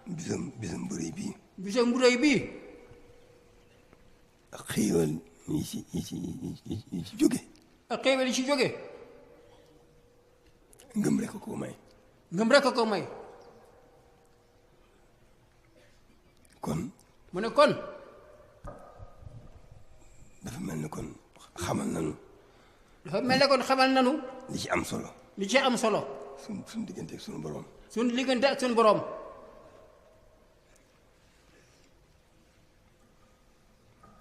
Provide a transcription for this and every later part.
bisam bu rëy bii. bisam bu rëy bii. ak xéewal yi ci jóge. ak xéewal yi ci jóge. ngëm rek ko may. ngëm rek ko may. kon. mu ne kon. dafa mel ni kon xamal nanu. dafa mel ni kon xamal nanu. li ci am solo. li ci am solo. suñu diggante ak suñu borom. suñu diggante ak suñu borom.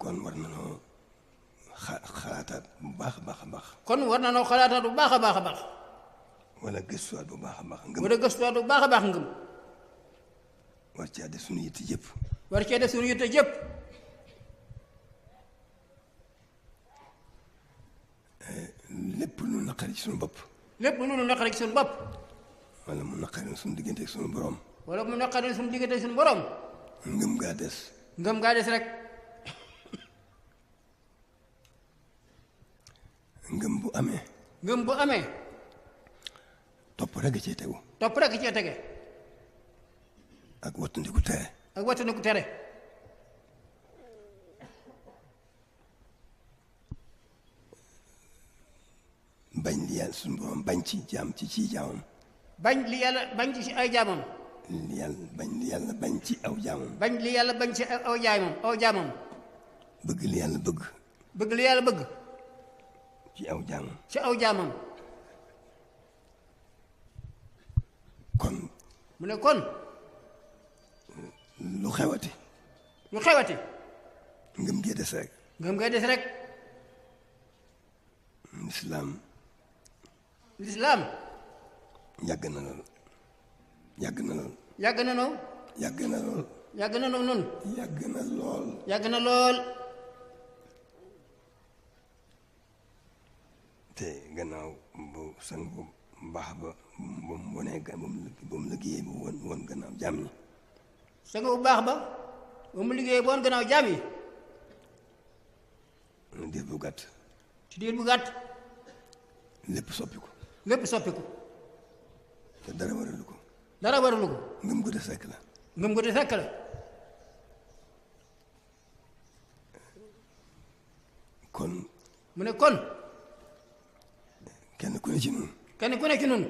kon war nañoo xalaataat bu baax a baax a baax. kon war nañoo xalaataat bu baax a baax a baax. wala gëstuwaat bu baax a baax ngëm. wala gëstuwaat bu baax a baax ngëm. war cee def suñu yitte yëpp. war cee def suñu yitte yëpp. lépp lu naqari ci suñu bopp. lépp lu naqari ci suñu bopp. wala mu naqari suñu diggante ak suñu borom. wala mu naqari suñu diggante ak suñu borom. ngëm gaa des. ngëm gaa des rek. ngëm bu amee. ngëm bu amee. topp rek cee tegu. topp rek cee tege. ak wattandiku tere. ak wattandiku tere. bañ li yàlla suñu borom bañ ci jaam ci jaamam. bañ li yàlla bañ ci ay jaamam. bañ li yàlla bañ ci aw jaamam. bañ li yàlla bañ ci aw jaamam. bëgg li yàlla bëgg. bëgg li yàlla bëgg. ci aw jaamam. ci aw jaamam. kon. mu ne kon. lu xewati. lu xewati. ngëm gee des rek. ngëm gee des rek. lislaam. yàgg na lool. yàgg na lool. yàgg na noonu. yàgg na lool. yàgg na noonu. yàgg na lool. yàgg na lool. te gannaaw bu sang bu baax ba ba mu wanee ba mu liggéeyee bu woon gannaaw jaam ñi. sang bu baax ba ba mu liggéeyee bu woon gannaaw jaam yi. diir bu gàtt. ci diir bu gàtt. lépp soppiku. lépp soppiku. te dara waralu ko. dara waralu ko. ngëm gu des rekk la. ngëm gu des rekk la. kon. mu ne kon. kenn ku ne ci nun. kenn ku ne ci nun.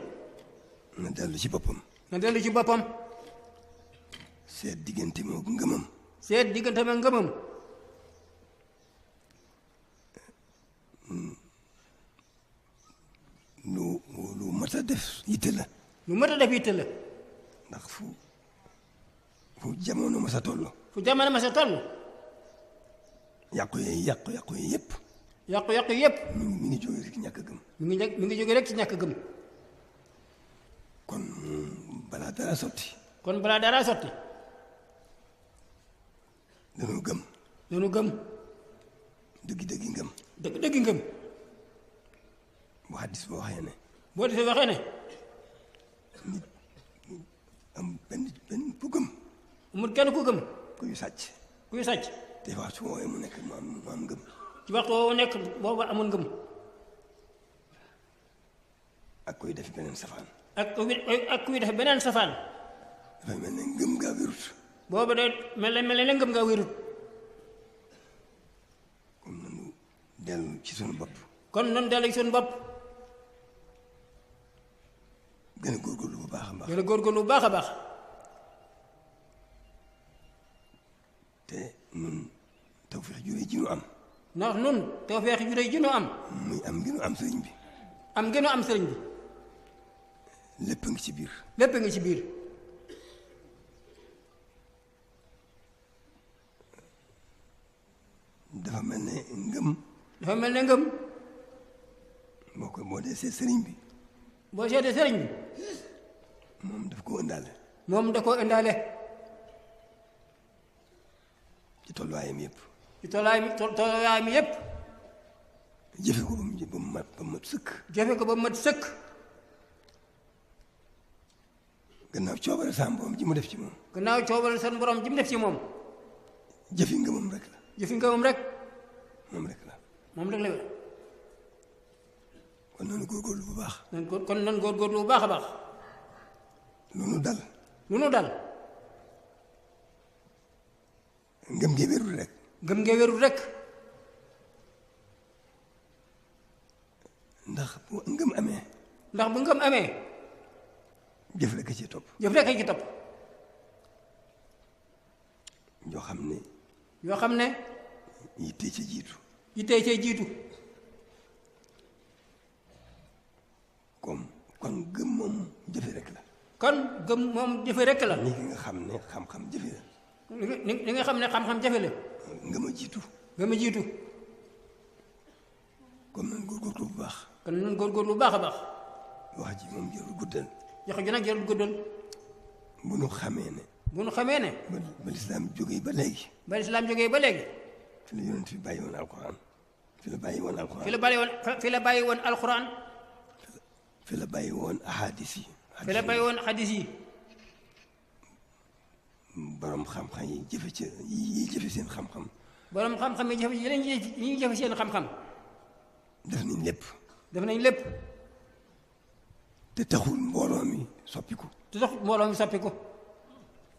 na dellu ci boppam. na dellu ci boppam. seet diggante moo ngëmam. seet diggante ma ngëmam. lu mat a def yitte la. lu mat a def yitte la. ndax fu jamono ma sa toll. fu jamono ma sa toll. yàqu yi yëpp. yàqu-yàqu yëpp. mi ngi jóge rek ci ñàkk a gëm. mi ngi jóge rek ci ñàkk a gëm. kon balaa dara sotti. kon balaa dara sotti. dañoo gëm. dañu gëm. dëggi ngëm. dëggi ngëm. bu xaddis boo waxee ne. boo defee waxee ne. nit am benn ku gëm. amul kenn ku gëm. kuy sàcc. kuy sàcc. te waxtu woowee mu nekk mu am ngëm. ci waxtu woowu nekk boobu amul ngëm. ak kuy def beneen safaan. ak kuy def beneen safaan. dafay mel ne ngëm gaa wérut. boobu de mel ne ngëm ngaa wérut. comme nanu dellu ci suñu bopp. kon noonu dellu ci suñu bopp. gën a góorgóorlu bu baax a baax. gën a góorgóorlu bu baax a baax. te nun tawfeex ju réy ji nu am. ndax nun tawfeex ju réy ji nu am. muy am gi nu am sëriñ bi. am gi nu am sëriñ bi. lépp a ngi ci biir. lépp a ngi ci biir. dafa mel ne ngëm. dafa mel ne ngëm. boo dee seet sëriñ bi. boo seetee sëriñ bi. moom daf koo ëndaale. moom da koo ëndaale. ci tolluwaayam yëpp. ci tolluwaayam yëpp. jëfe ko ba mu mat sëkk. jëfe ko ba mu mat sëkk. gannaaw coobare sa borom ji mu def ci moom. gannaaw coobare sa borom ji mu def ci moom. jëfi ngëmam rek la. jëfi ngëmam rek. moom rek la. moom rek la. kon noonu góorgóorlu bu baax. kon nan góorgóorlu bu baax a baax. lu nu dal. lu nu dal. ngëm ngee wérul rek. ngëm ngee wérul rek. ndax bu ngëm amee. ndax bu ngëm amee. jëf rek a ci topp. jëf rek a ci topp. yoo xam ne. yoo xam ne. yitte ca jiitu. yitte ca jiitu. kon gëm moom jëfe rek la. kon gëm moom jëfe rek la. ni ki nga xam ne xam-xam jëfe la. ni nga xam ne xam-xam jafe la. ngëm a jiitu. ngëm a jiitu. kon nan góorgóorlu bu baax. kon nan góorgóorlu bu baax a baax. wax ji moom jarul guddal. jox ji nag jarul guddal. bu nu xamee ne. bu nu xamee ne. ba lislaam jógee ba léegi. ba lislaam jógee ba léegi. fi la yonent fi bàyyi woon alxuraan. fi la bàyyi woon alxuraan. fi la bàyyi woon fi la bàyyi woon alxuraan. fi la bàyyi woon ahadis yi. fi la bàyyi woon xadis yi. borom xam-xam yi jëfe ca yi jëfe seen xam-xam. borom xam-xam yi jëfe yeneen yi ñuy jëfe seen xam-xam. def nañ lépp. def nañ lépp. te taxul mbooloo mi soppiku. te taxul mbooloo mi soppiku.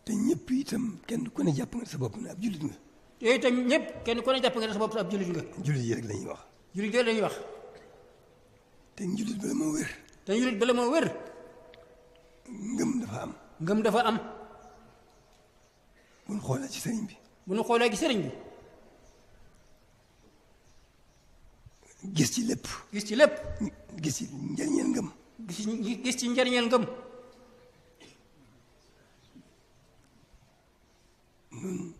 te ñëpp itam kenn ku ne jàpp nga sa bopp ne ab jullit nga. te itam ñëpp kenn ku ne jàpp nga sa bopp ab jullit nga. jullit yi rek la ñuy wax. jullit yi la ñuy wax. te jullit bala moo wér. te jullit bala moo wér. ngëm dafa am. ngëm dafa am. bu ñu xoolee ci sëriñ bi. bu ñu xoolee ci sëriñ bi. gis ci lépp. gis ci lépp. gis ci njëriñeel ngëm. gis ci njëriñeel ngëm. nun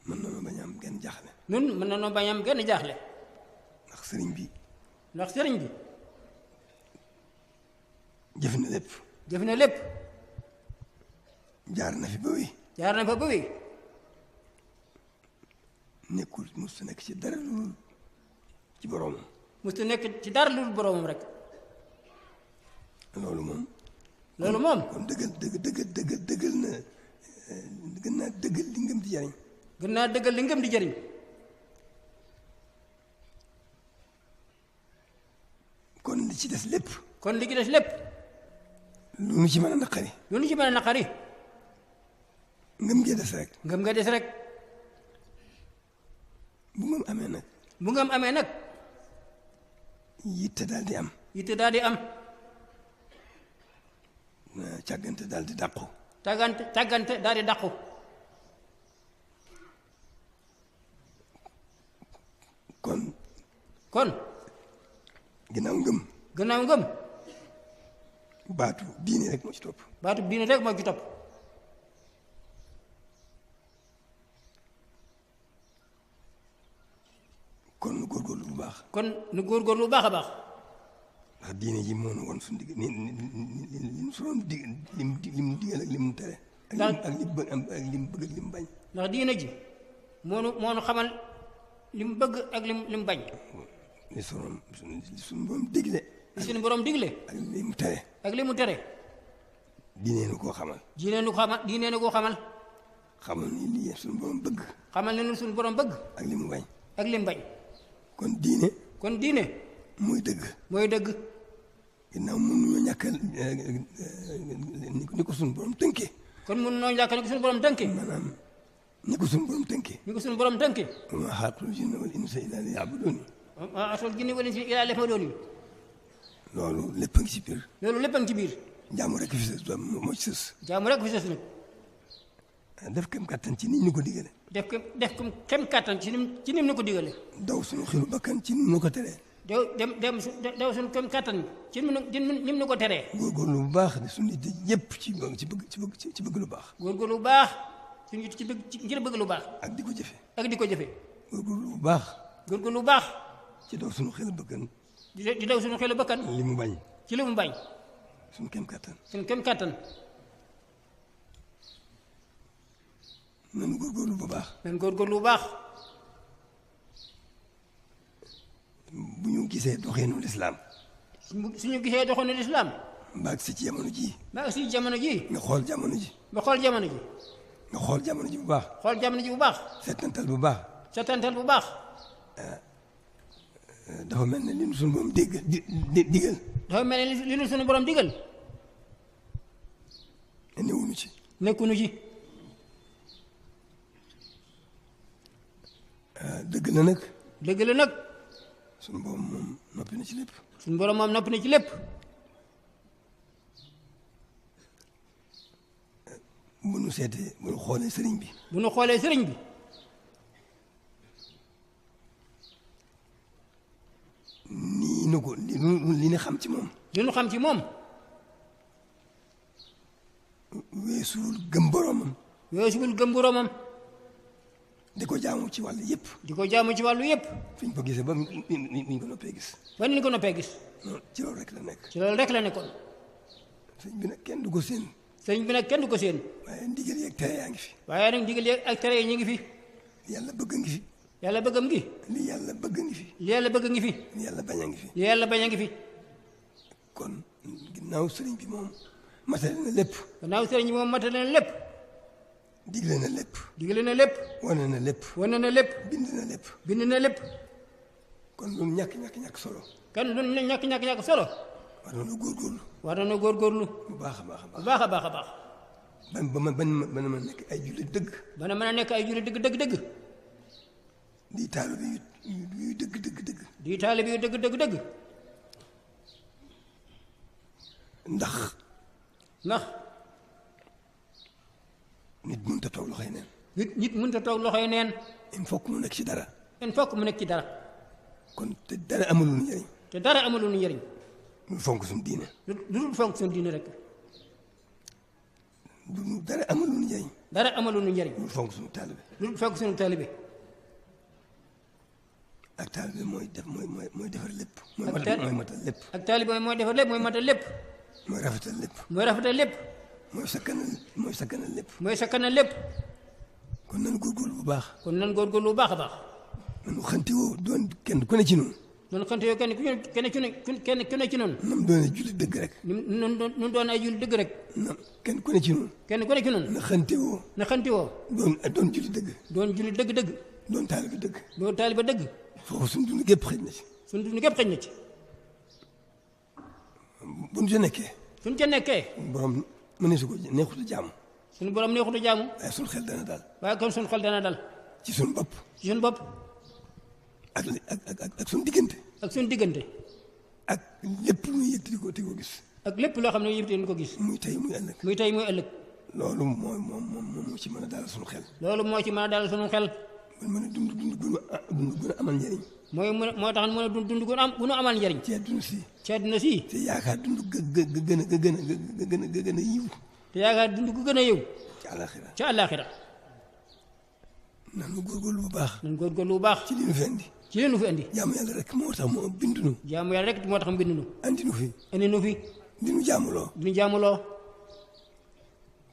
mën nañoo bañ a am genn jaaxle. nun mën nañoo bañ a am genn jaaxle. ndax sëriñ bi. ndax sëriñ bi. jëf na lépp. jëf na lépp. jaar na fi ba wéy. jaar na fa ba wéy. nekkul mosut nekk ci dara lu ci boroomam. mosut nekk ci dara lu boroomam rek. loolu moom. loolu moom. kon dëggal na gën naa dëggal li ngëm di jariñ. gën naa dëggal li ngëm di jariñ. kon li ci des lépp. kon li ci des lépp. lu nu ci mën a naqari. lu nu ci mën a naqari. ngëm ngee des rek. ngëm nga des rek. bu ngëm amee nag. bu ngëm amee nag. yitte daal di am. yitte daal di am. càggante daal di dàqu. càggante daal di dàqu. kon. ginnaaw ngëm. gannaaw ngëm. baatu diine rek moo ci topp. baatu diine rek moo ci topp. kon nu góorgóorlu bu baax. kon nu góorgóorlu bu baax a baax. ndax diine ji moo nu woon suñu digg li mu suroon dig li mu digal ak li mu tere. ak li mu bëgg ak li mu bëgg ak li mu bañ. ndax diine ji moo nu xamal li mu bëgg ak li mu bañ. li suñu borom digle. li suñu borom digle. ak li mu tere. ak li mu tere. diine nu koo xamal. diine nu koo xamal. xamal ni lii suñu borom bëgg. xamal ni suñu borom bëgg. ak li mu bañ. ak li mu bañ. kon diine. kon diine. mooy dëgg. mooy dëgg. ginnaaw mënuñoo ñàkkal ni ko suñu borom tënkee. kon mënuñoo ñàkkal ni ko suñu borom tënkee. maanaam ni ko suñu borom tënkee. ni ko suñu borom tënkee. wa maa xalaqtul jinna wal insa illaa liya'buduun. wa maa xalaqtul jinna wal insa illaa liya'buduun. loolu lépp a ngi ci biir. loolu lépp a ngi ci biir. jaamu rek fi sës moo ci sës. jaamu rek fi sës nag. def kem kàttan ci ni ñu ko digale. def kem kàttan ci nim ni ko digale. daw suñu xilu bakkan ci ni ñu ko teree. daw suñu kem kàttan ci nim ni ko teree. góorgóorlu bu baax di suñu nit yëpp ci bëgg lu baax. góorgóorlu bu baax suñu ci bëgg ngir bëgg lu baax. ak di ko jëfe. ak di ko jëfe. góorgóorlu bu baax. góorgóorlu bu baax. ci daw suñu xelu bakkan. di daw suñu xelu bakkan. li mu bañ. ci li mu bañ. suñu kem kàttan. suñu kem kàttan. nañu góorgóorlu bu baax. nañu góorgóorlu bu baax. bu ñu gisee doxeenu lislaam. suñu gisee doxeenu lislaam. mbaag si ci jamono jii. mbaag si ci jamono jii. nga xool jamono ji. nga xool jamono ji. nga xool jamono ji bu baax. xool jamono ji bu baax. settantal bu baax. settantal bu baax. dafa mel ne li nu suñu borom digal. dafa mel ne li nu suñu borom digal. newuñu ci. nekkuñu ci. dëgg la nag dëgg la nag suñu borom moom noppi na ci lépp suñu borom moom noppi na ci lépp bu nu seetee bu nu xoolee sëriñ bi bu nu xoolee sëriñ bi nii nu ko li nu xam ci moom li nu xam ci moom weesuwul gëm boromam weesuwul gëm boromam di ko jaamu ci wàll yëpp di ko jaamu ci wàllu yëpp fi ñu ko gisee ba ñu ko noppee gis ba ni ko noppee gis non ci loolu rek la nekk ci loolu rek la nekkoon sëriñ bi nag kenn du ko séen sëriñ bi nag kenn du ko séen waaye ndigal yeeg tere yaa ngi fi waaye nag ndigal yeeg ak tere yi ñu ngi fi yàlla bëgg ngi fi yàlla bëggam ngi li yàlla bëgg ngi fi li yàlla bëgg ngi fi li yàlla bañ a ngi fi li yàlla bañ a ngi fi kon ginnaaw sëriñ bi moom matale na lépp gannaaw sëriñ bi moom matale na lépp digle na lépp digle na lépp wane na lépp wane na lépp bind na lépp bind na lépp kon loolu ñàkk solo kan lu ñàkk solo war na góorgóorlu war na góorgóorlu bu baax a baax a bu baax a baax a baax ba ma nekk ay jullit dëgg bana mën a nekk ay jullit dëgg di taalibe yu dëgg di taalibe yu dëgg ndax nit mënut a toog loxoy neen nit mënut a toog loxoy neen il faut que mu nekk ci dara il faut que mu nekk ci dara kon te dara amul lu njëriñ te dara amul lu njëriñ lu fonk suñu diine lu dul fonk suñu diine rek dara amul lu njëriñ dara amul lu njëriñ lu fonk suñu taalibe lu fonk suñu taalibe ak taalibe mooy defar lépp mooy matal lépp ak taalibe mooy defar lépp mooy matal lépp mooy rafetal lépp mooy rafetal lépp mooy sakkanal lépp mooy sakkanal lépp kon nan góorgóorlu bu baax kon nan góorgóorlu bu baax a baax nanu xanti woo doon kenn ku ne ci noonu noonu xante yoo kenn ku ne ci noonu nam doone julli dëgg rek nu doon ay julli dëgg rek nam kenn ku ne ci noonu kenn ku ne ci noonu na xanti woo doon julli dëgg doon julli dëgg doon taalibe dëgg doon taalibe dëgg foofu suñu dund gépp xëj na ci suñu dund gépp xëj na ci bu ñu ca nekkee suñu ca nekkee borom mëneesu ko neexutu jaamu suñu borom neexutu jaamu waaye suñu xel dana dal waaye kon suñu xel dana dal ci suñu bopp ak suñu diggante ak suñu diggante ak lépp lu ñuy yëg di ko gis ak lépp loo xam ne yëpp di ko gis muy tey muy ëllëg muy ëllëg loolu moo ci mën a dalal suñu xel loolu moo ci mën a dalal suñu xel mën a dund gën a amal njëriñ moo tax mën a dund gu nu amal njëriñ ci àdduna si te yaakaar dund gën a yiw te yaakaar dund gu gën a yiw ci àllaaxira nanu góorgóorlu bu baax ci li nu fi andi jaamu yàlla rek moo tax moo bindunu jaamu yàlla rek moo tax mu bindunu andi nu fi di nu jaamuloo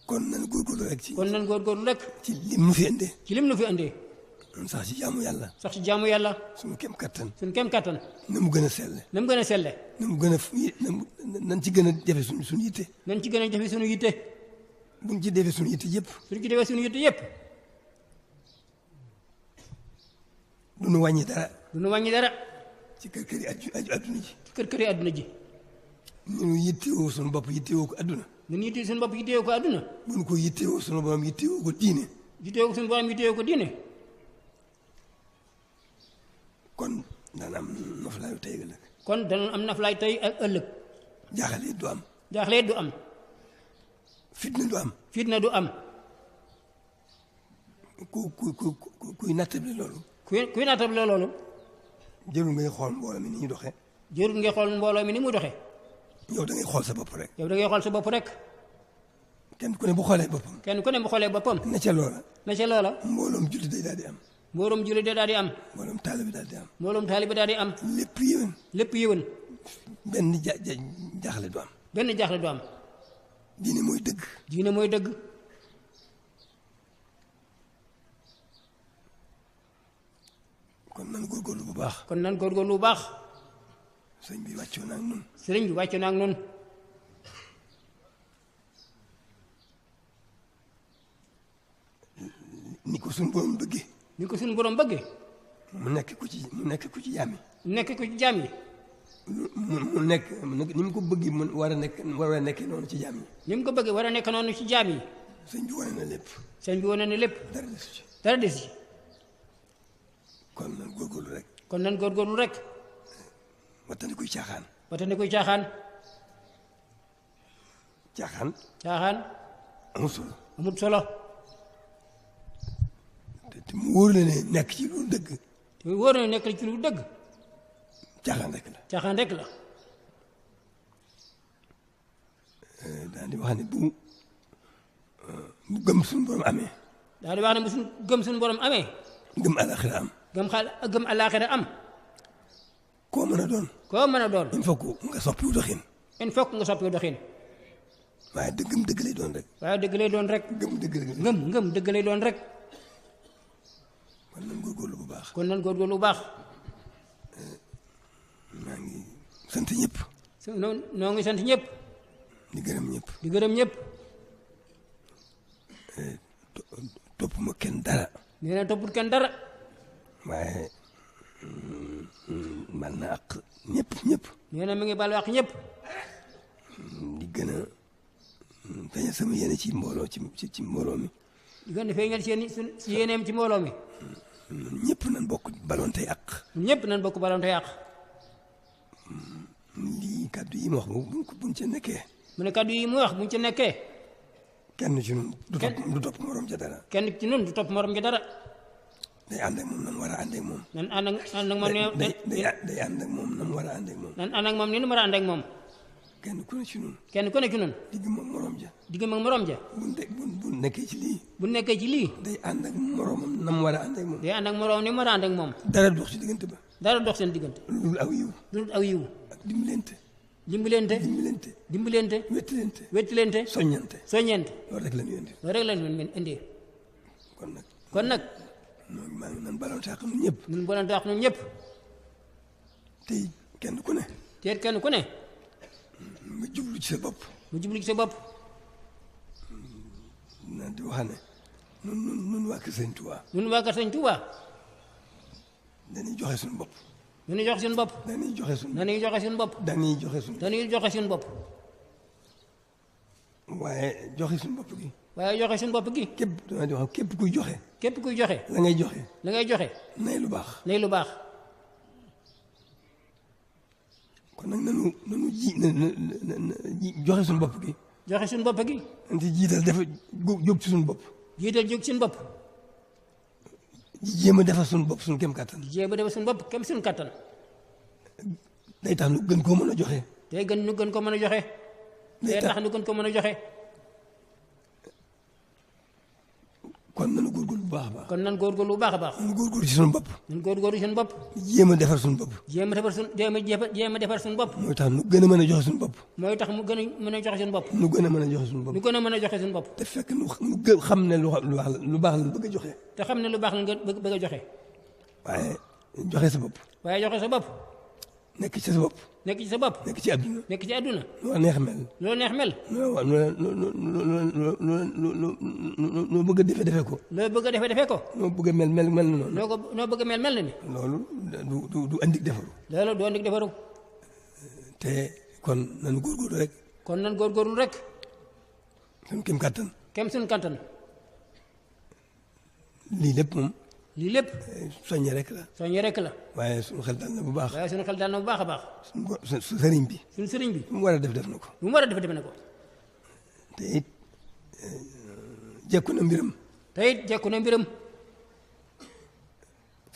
kon nan góorgóorlu rek ci lim nu fi andee nun sax ci jaamu yàlla suñu kem kattan na mu gën a selle nan ci gën a jafe suñu yitte buñ ci defee suñu yitte yëpp du nu wàññi dara ci kër yi adduna ji ñu yittewoo suñu bopp yittewoo ko adduna bu nu ko yittewoo suñu borom yittewoo ko diine kon dana am noflaayu tey ëllëg tey ak ëllëg jaaxle du am fitna du am kuy nattable loolu kuy nattable loolu jërul ngay xool mbooloo mi ni ñu doxee mu doxee yow da ngay xool sa bopp rek kenn ku ne bu xoolee boppam na ca loola mbooloom julli day daal di am mbooloom julli day daal di am mbooloom taalibe daal di am lépp yéwén benn jaaxle du am diine mooy dëgg kon nan góorgóorlu bu baax sëriñ bi wàccoo na ak nun ni ko suñu borom bëggee mu nekk ku ci jaam yi mu nekk ni mu ko bëggee mu war a nekk noonu ci jaam yi ni mu ko bëggee war a nekk noonu ci jaam yi sëñ bi wane na lépp dara desu ci kon nan góorgóorlu rek. kon nan góorgóorlu rek. wattandikuy caaxaan. wattandikuy caaxaan. caaxaan. caaxaan. amul solo. amul solo. te mu wóor la ne nekk ci lu dëgg. te mu wóor la ne nekk ci lu dëgg. caaxaan rek la. caaxaan rek la. daal di wax ne bu gëm suñu borom amee. daal di wax ne bu gëm suñu borom amee. gëm àllaaxira am. gëm àllaaxira am. koo mën a doon. koo mën a doon. il faut que nga soppiwu doxin. il faut que nga soppiwu doxin. waaye gëm dëgg lay doon rek. waaye dëgg lay doon rek. gëm dëgg lay doon. ngëm dëgg lay doon rek. kon nan góorgóorlu bu baax. kon nan góorgóorlu bu baax. maa ngi sant ñëpp. noo ngi sant ñëpp. di gërëm ñëpp. di gërëm ñëpp. topp ma kenn dara. nee na toppul kenn dara. waaye man na ak ñëpp. nee na mi ngi baal wax ñëpp. di gën a feeñal sama yéene ci mbooloo ci mbooloo mi. di gën a feeñal si yéeneem ci mbooloo mi. ñëpp nan bokk balonte yàq. ñëpp nan bokk balonte yàq. lii kaddu yi mu wax buñ ca nekkee. mu ne kaddu yi mu wax buñ ca nekkee. kenn ci ñun du topp morom ja dara. kenn ci ñun du topp morom ja dara. day ànd ak moom nan war a ànd ak moom. nan ànd ak moom day ànd ak moom nan war a ànd ak moom. nan ànd ak moom ni nu war a ànd ak moom. kenn ku ne ci ñun. kenn ku ne ci ñun. digg moom morom ja. digg moom morom ja. bu nekkee ci lii. bu nekkee ci lii. day ànd ak moromam na mu war a ànd ak moom. day ànd ak morom ni mu war a ànd ak moom. dara dox ci diggante ba. dara dox seen diggante. lu dul aw yiw. lu dul aw yiw. ak dimbalante. dimbalante. wettilante. soññante. loolu rek la ñu indi. loolu rek la ñu indi. kon nag. maa ngi nan balonte ak ñun ñëpp. ñun balonte ak ñun ñëpp. tey kenn ku ne. nga jublu ci sa bopp. mu jublu ci sa bopp. naan di wax ne nun waa kër Sëñ Tuubaa. ñun waa kër Sëñ Tuubaa. dañuy joxe suñu bopp. dañuy joxe suñu bopp. dañuy joxe suñu bopp. dañuy joxe suñu bopp. waaye joxe suñu bopp gi. képp kuy joxe. la ngay joxe. nay lu baax. kon nag nanu joxe suñu bopp gi. joxe suñu bopp gi. dañ ci jiital jóg ci suñu bopp. jóg suñu bopp. jéem a defar suñu bopp suñu kem kattan. suñu kattan. day tax nu gën koo mën a joxe. day tax nu gën koo mën a joxe. kon nanu góorgóorlu bu baax a baax. nan góorgóorlu ci suñu bopp. jéem a defar suñu bopp. jéem a defar suñu bopp. mooy tax nu gën a mën a joxe suñu bopp. nu gën a mën a joxe suñu bopp. te fekk nu xam ne lu baax la bëgg a joxe. bëgg a joxe. waaye joxe sa bopp. nekk ci sa bopp. nekk ci àdduna. loo neex mel. loo bëgg a defee ko. noo bëgg a mel na noonu. noo bëgg a mel na ni. loolu du andi defaru. te kon nan góorgóorlu rek. suñu kem kattan. suñu kattan. lii lépp. soññe rek la. waaye suñu xel dal na bu baax. a baax. suñu sëriñ bi. mu war a def na ko. te it jekku na mbiram.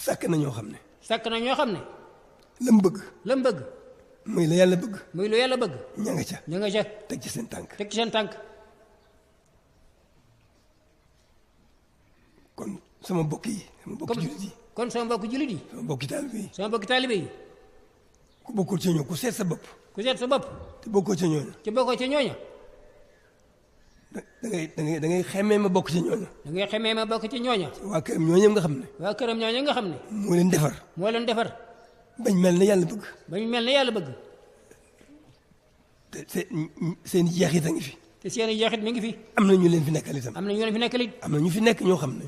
sàkk na ñoo xam ne. lam bëgg. muy la yàlla bëgg. ña nga ca. teg ci seen tànk. kon sama mbokk yi. sama mbokk jullit yi. sama mbokki taalibe yi. ku bokkul ca ñoom ku seet sa bopp. te bokkoo ca ñooña. da ngay xemmee ma bokk ci ñooña. waa këram ñooña nga xam ne. moo leen defar. bañ mel na yàlla bëgg. te seen jeexit a ngi fi. mi ngi fi. am na ñu leen fi nekkal itam. am na ñu fi nekk ñoo xam ne.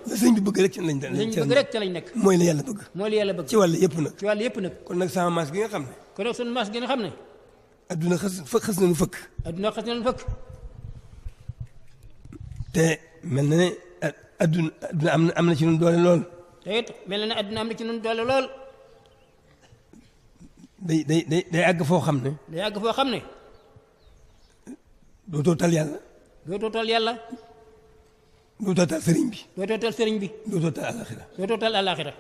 la sëñ bi bëgg rek ci lañ nekk. mooy la yàlla bëgg. ci wàll yëpp nag. kon nag sama maas gi nga xam ne. adduna xës nañu fëkk. te mel na ne adduna am na ci ñun doole lool. te it mel na ne adduna am na ci nun doole lool. day àgg foo xam ne. day àgg foo xam ne. dootoo tal yàlla. dootoo tal yàlla. dootoo tal sëriñ bi. dootoo tal sëriñ bi. dootoo tal alaxira. dootoo tal alaxira.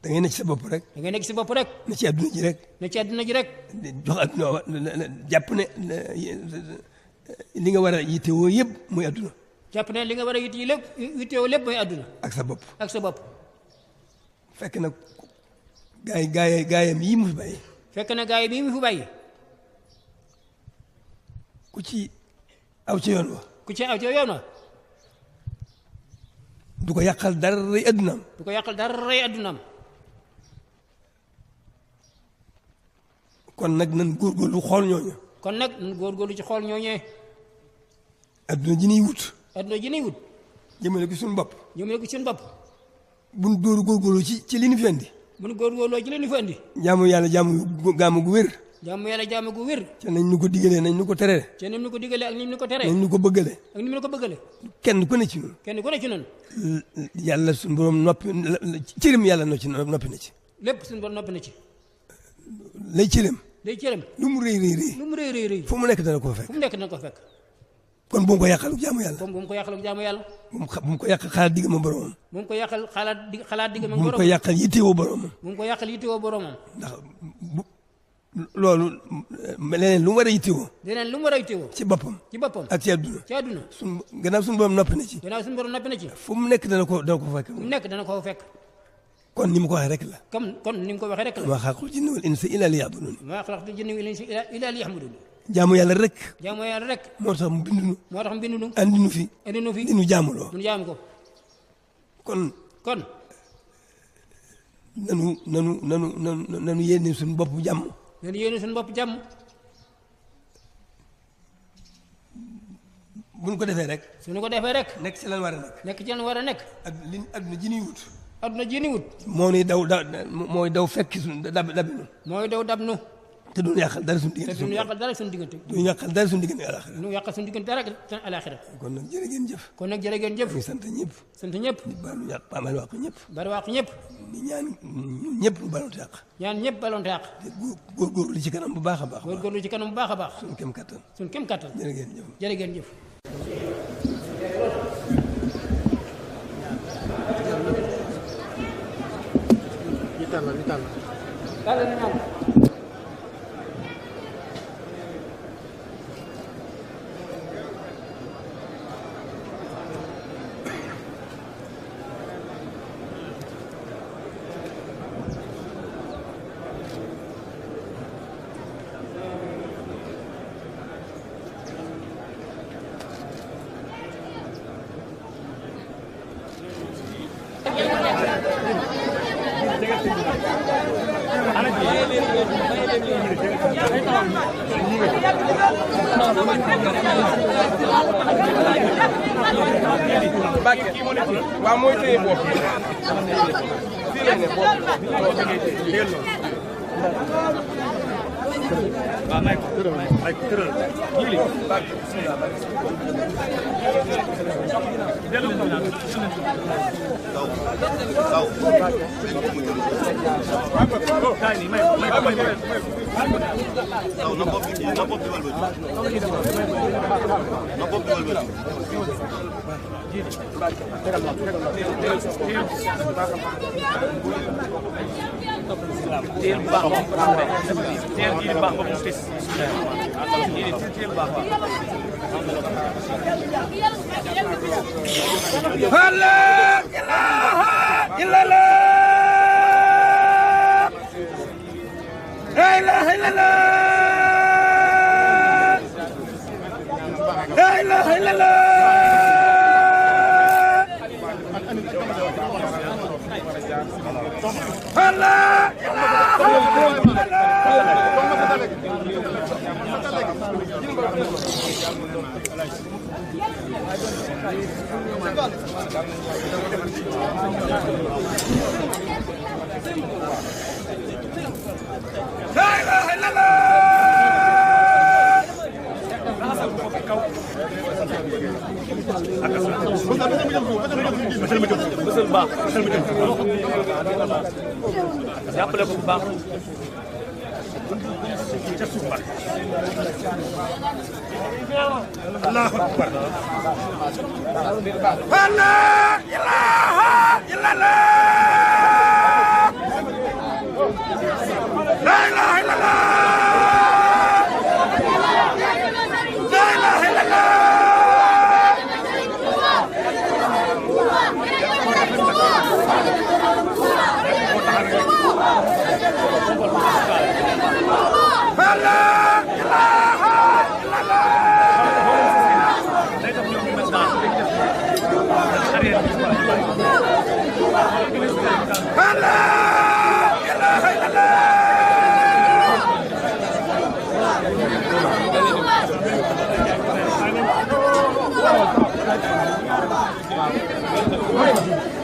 da ngay nekk ci sa bopp rek. da ngay nekk ci sa bopp rek. ne ci adduna ji rek. ne ci adduna ji rek. jox adduna jàpp ne li nga war a yittewoo yëpp mooy adduna. jàpp ne li nga war a yittewoo lépp mooy adduna. ak sa bopp. ak sa bopp. fekk na gaayam yii mu fi bàyyi. fekk na gaayam yii mu fi bàyyi. ku ci aw ci yoon wa. ku ci aw ci yoon wa. du ko yàqal dara rëy addunaam. du ko yàqal dara rëy addunaam. kon nag nan góorgóorlu xool ñooñu. kon nag nan góorgóorlu ci xool ñooñee. adduna ji niy wut. adduna ji niy wut. jëmale ko suñu bopp. jëmale ko suñu bopp. buñ góorgóorlu ci li ñu fi andi. buñ góorgóorloo ci li ñu fi andi. jaamu yàlla jaamu gu wér. jaamu yàlla jaamu gu wér. te nañ ñu ko digalee nañ ñu ko teree. te nañ ñu ko digalee ak ni ñu ko teree. nañ ñu ko bëggalee. ak ni ñu ko bëggalee. kenn ku ne ci ñun. kenn ku ne ci ñun. yàlla suñu borom noppi cëram yàlla noppi na ci. lépp suñu borom noppi na ci. lay cëram. day cëram. lu mu rëy rëy. lu mu rëy rëy rëy. fu mu nekk dana ko fekk. fu mu nekk dana ko fekk. kon bu mu ko yàqal jaamu yàlla. kon bu mu ko yàqal jaamu yàlla. bu mu ko yàqal xalaat digg ma boromam. bu mu ko yàqal xalaat digg ma boromam. bu mu ko yàqal yittewoo boromam. bu mu ko yàqal yittewoo boromam. ndax loolu leneen lu mu war a yittewoo. leneen lu mu war a yittewoo. ci boppam. ci boppam ak ci àdduna. ci àdduna. gannaaw suñu borom noppi na ci. gannaaw suñu borom noppi na ci. fu mu nekk dana ko fekk. fu mu nekk dana ko fekk. kon ni mu ko waxee rek la. kon ni mu ko waxee rek la. maa xalaqtul jinna wal insa illa liya'budun. maa xalaqtul jinna wal insa illa liya'budun. jaamu yàlla rek. jaamu yàlla rek. moo tax mu bindu nu. moo tax mu bindu nu. andi nu fi. andi nu fi di nu jaamuloo. nu jaamu ko. kon. nanu yéene suñu bopp jàmm. nanu yéene suñu bopp jàmm. bu ñu ko defee rek. suñu ko defee rek. nekk ci lan war a nekk. nekk ci lan war a nekk. ak li adduna ji ñuy wut. adduna ji ñuy wut. mooy daw fekki suñu dabi nu. mooy daw dab nu. te duñu yàqal dara suñu diggante. te duñu yàqal dara suñu diggante. duñu yàqal dara suñu diggante alaxira. duñu yàqal suñu diggante dara alaxira. kon nag jërë ngeen jëf. kon nag jërë ngeen jëf. ñu sant ñëpp. sant ñëpp. di baalu yàq baamal wax ñëpp. bari wax ñëpp. di ñaan ñun ñëpp ñu baloonte yàq. ñaan ñëpp baloonte yàq. te góorgóorlu ci kanam bu baax a baax. góorgóorlu ci kanam bu baax a baax. suñu kem kattan. suñu kem kattan. jërë ngeen jëf. jërë ngeen jëf. waaw mooy téye bopp fii la ne bopp waaw may ko tëral jili bësal baax jàppale ko bu baax Allahu akbar la ilaha illallah la ilaha illallah la ilaha illallah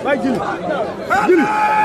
Vai, Gil.